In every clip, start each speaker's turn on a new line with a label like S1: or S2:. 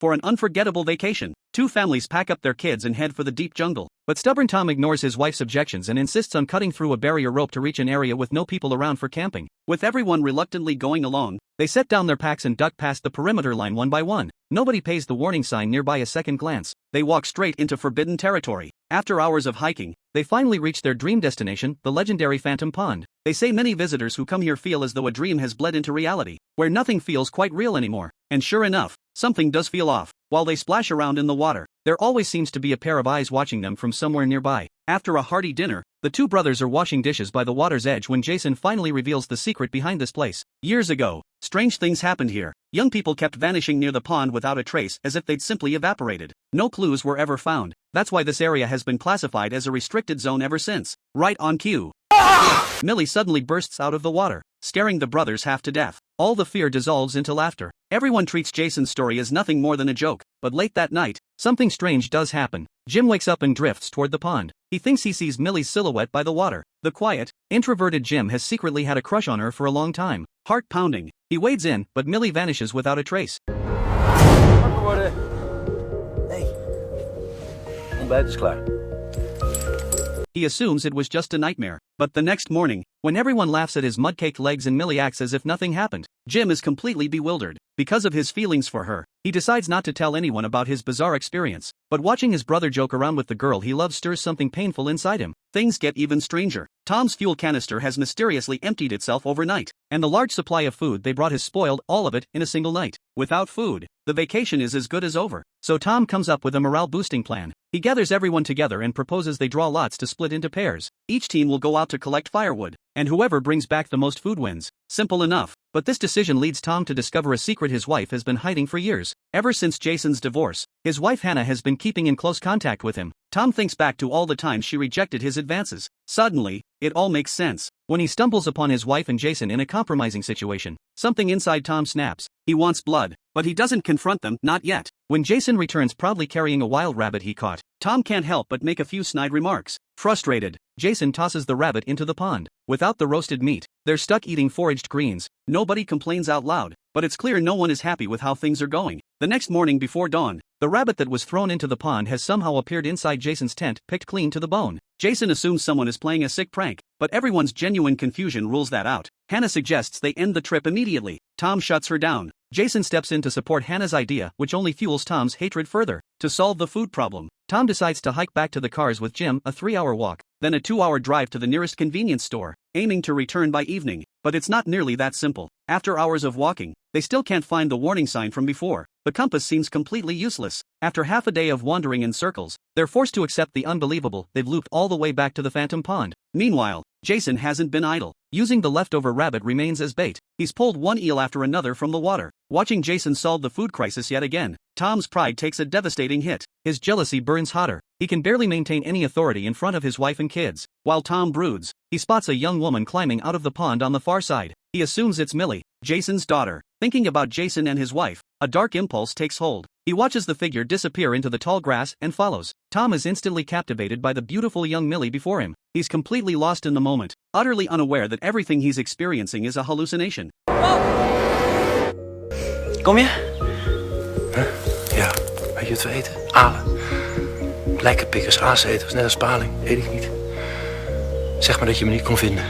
S1: for an unforgettable vacation. Two families pack up their kids and head for the deep jungle. But stubborn Tom ignores his wife's objections and insists on cutting through a barrier rope to reach an area with no people around for camping. With everyone reluctantly going along, they set down their packs and duck past the perimeter line one by one. Nobody pays the warning sign nearby a second glance. They walk straight into forbidden territory. After hours of hiking, they finally reach their dream destination, the legendary Phantom Pond. They say many visitors who come here feel as though a dream has bled into reality, where nothing feels quite real anymore. And sure enough, something does feel off. While they splash around in the water, there always seems to be a pair of eyes watching them from somewhere nearby. After a hearty dinner, the two brothers are washing dishes by the water's edge when Jason finally reveals the secret behind this place. Years ago, strange things happened here. Young people kept vanishing near the pond without a trace, as if they'd simply evaporated. No clues were ever found. That's why this area has been classified as a restricted zone ever since. Right on cue, Millie suddenly bursts out of the water, scaring the brothers half to death. All the fear dissolves into laughter. Everyone treats Jason's story as nothing more than a joke, but late that night, something strange does happen. Jim wakes up and drifts toward the pond. He thinks he sees Millie's silhouette by the water. The quiet, introverted Jim has secretly had a crush on her for a long time. Heart pounding, he wades in, but Millie vanishes without a trace.
S2: Wakker worden. Hey. Ontbijt is klaar.
S1: He assumes it was just a nightmare. But the next morning, when everyone laughs at his mud-caked legs and Millie acts as if nothing happened, Jim is completely bewildered. Because of his feelings for her, he decides not to tell anyone about his bizarre experience. But watching his brother joke around with the girl he loves stirs something painful inside him. Things get even stranger. Tom's fuel canister has mysteriously emptied itself overnight, and the large supply of food they brought has spoiled all of it in a single night. Without food, the vacation is as good as over. So Tom comes up with a morale-boosting plan. He gathers everyone together and proposes they draw lots to split into pairs. Each team will go out to collect firewood, and whoever brings back the most food wins. Simple enough. But this decision leads Tom to discover a secret his wife has been hiding for years. Ever since Jason's divorce, his wife Hannah has been keeping in close contact with him. Tom thinks back to all the times she rejected his advances. Suddenly, it all makes sense. When he stumbles upon his wife and Jason in a compromising situation, something inside Tom snaps. He wants blood, but he doesn't confront them, not yet. When Jason returns proudly carrying a wild rabbit he caught, Tom can't help but make a few snide remarks. Frustrated, Jason tosses the rabbit into the pond. Without the roasted meat, they're stuck eating foraged greens. Nobody complains out loud, but it's clear no one is happy with how things are going. The next morning before dawn, the rabbit that was thrown into the pond has somehow appeared inside Jason's tent, picked clean to the bone. Jason assumes someone is playing a sick prank, but everyone's genuine confusion rules that out. Hannah suggests they end the trip immediately. Tom shuts her down. Jason steps in to support Hannah's idea, which only fuels Tom's hatred further. To solve the food problem, Tom decides to hike back to the cars with Jim, a 3-hour walk, then a 2-hour drive to the nearest convenience store, aiming to return by evening. But it's not nearly that simple. After hours of walking, they still can't find the warning sign from before. The compass seems completely useless. After half a day of wandering in circles, they're forced to accept the unbelievable. They've looped all the way back to the Phantom Pond. Meanwhile, Jason hasn't been idle. Using the leftover rabbit remains as bait, he's pulled one eel after another from the water. Watching Jason solve the food crisis yet again, Tom's pride takes a devastating hit. His jealousy burns hotter. He can barely maintain any authority in front of his wife and kids. While Tom broods, he spots a young woman climbing out of the pond on the far side. He assumes it's Millie, Jason's daughter. Thinking about Jason and his wife, a dark impulse takes hold. He watches the figure disappear into the tall grass and follows. Tom is instantly captivated by the beautiful young Millie before him. He's completely lost in the moment, utterly unaware that everything he's experiencing is a hallucination.
S2: Kom je? Huh? Ja, weet je wat we eten? Alen. Lekkerpikkers, aaseters, net als paling. Eet ik niet. Zeg maar dat je me niet kon vinden.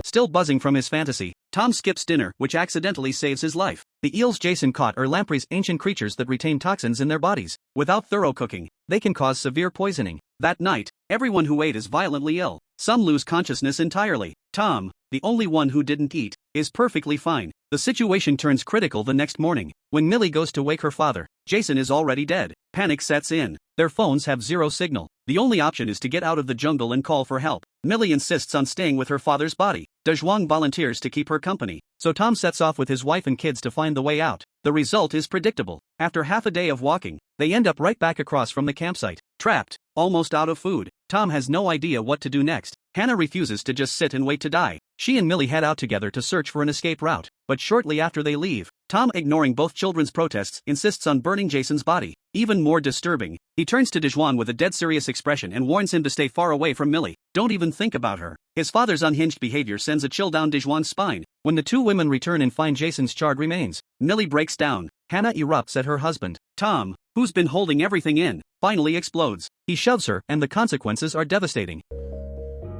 S1: Still buzzing from his fantasy, Tom skips dinner, which accidentally saves his life. The eels Jason caught are lampreys, ancient creatures that retain toxins in their bodies. Without thorough cooking, they can cause severe poisoning. That night, everyone who ate is violently ill. Some lose consciousness entirely. Tom, the only one who didn't eat, is perfectly fine. The situation turns critical the next morning. When Millie goes to wake her father, Jason is already dead. Panic sets in. Their phones have zero signal. The only option is to get out of the jungle and call for help. Millie insists on staying with her father's body. Dezhuang volunteers to keep her company, so Tom sets off with his wife and kids to find the way out. The result is predictable. After half a day of walking, they end up right back across from the campsite. Trapped, almost out of food, Tom has no idea what to do next. Hannah refuses to just sit and wait to die. She and Millie head out together to search for an escape route, but shortly after they leave, Tom, ignoring both children's protests, insists on burning Jason's body. Even more disturbing, he turns to Dezhuang with a dead serious expression and warns him to stay far away from Millie. Don't even think about her. His father's unhinged behavior sends a chill down Dezhuang's spine. When the two women return and find Jason's charred remains, Millie breaks down. Hannah erupts at her husband. Tom, who's been holding everything in, finally explodes. He shoves her, and the consequences are devastating.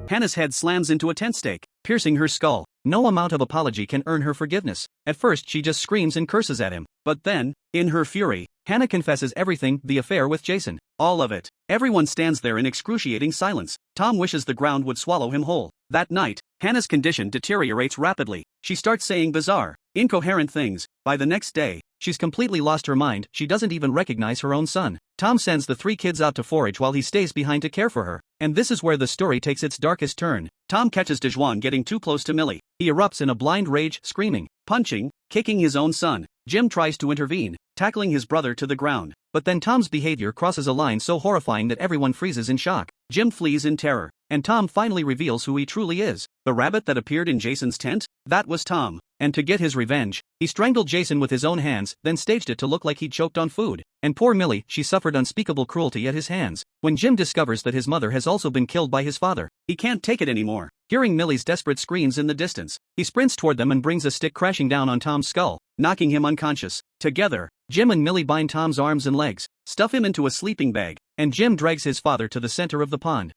S1: Hannah's head slams into a tent stake, piercing her skull. No amount of apology can earn her forgiveness. At first she just screams and curses at him. But then, in her fury, Hannah confesses everything, the affair with Jason. All of it. Everyone stands there in excruciating silence. Tom wishes the ground would swallow him whole. That night, Hannah's condition deteriorates rapidly. She starts saying bizarre, incoherent things. By the next day, she's completely lost her mind. She doesn't even recognize her own son. Tom sends the 3 kids out to forage while he stays behind to care for her. And this is where the story takes its darkest turn. Tom catches Dejuan getting too close to Millie. He erupts in a blind rage, screaming, punching, kicking his own son. Jim tries to intervene, tackling his brother to the ground. But then Tom's behavior crosses a line so horrifying that everyone freezes in shock. Jim flees in terror, and Tom finally reveals who he truly is. The rabbit that appeared in Jason's tent? That was Tom. And to get his revenge, he strangled Jason with his own hands, then staged it to look like he'd choked on food. And poor Millie, she suffered unspeakable cruelty at his hands. When Jim discovers that his mother has also been killed by his father, he can't take it anymore. Hearing Millie's desperate screams in the distance, he sprints toward them and brings a stick crashing down on Tom's skull, knocking him unconscious. Together, Jim and Millie bind Tom's arms and legs, stuff him into a sleeping bag, and Jim drags his father to the center of the pond.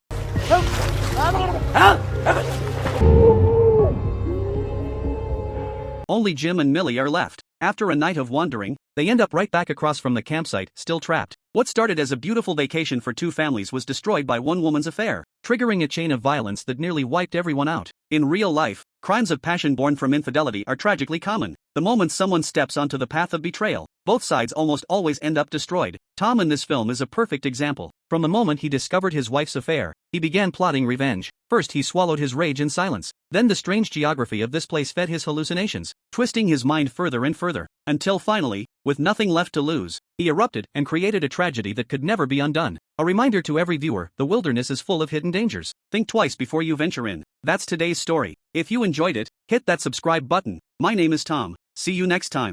S1: Only Jim and Millie are left. After a night of wandering, they end up right back across from the campsite, still trapped. What started as a beautiful vacation for 2 families was destroyed by one woman's affair, triggering a chain of violence that nearly wiped everyone out. In real life, crimes of passion born from infidelity are tragically common. The moment someone steps onto the path of betrayal, both sides almost always end up destroyed. Tom in this film is a perfect example. From the moment he discovered his wife's affair, he began plotting revenge. First he swallowed his rage in silence. Then the strange geography of this place fed his hallucinations, twisting his mind further and further, until finally, with nothing left to lose, he erupted and created a tragedy that could never be undone. A reminder to every viewer, the wilderness is full of hidden dangers. Think twice before you venture in. That's today's story. If you enjoyed it, hit that subscribe button. My name is Tom. See you next time.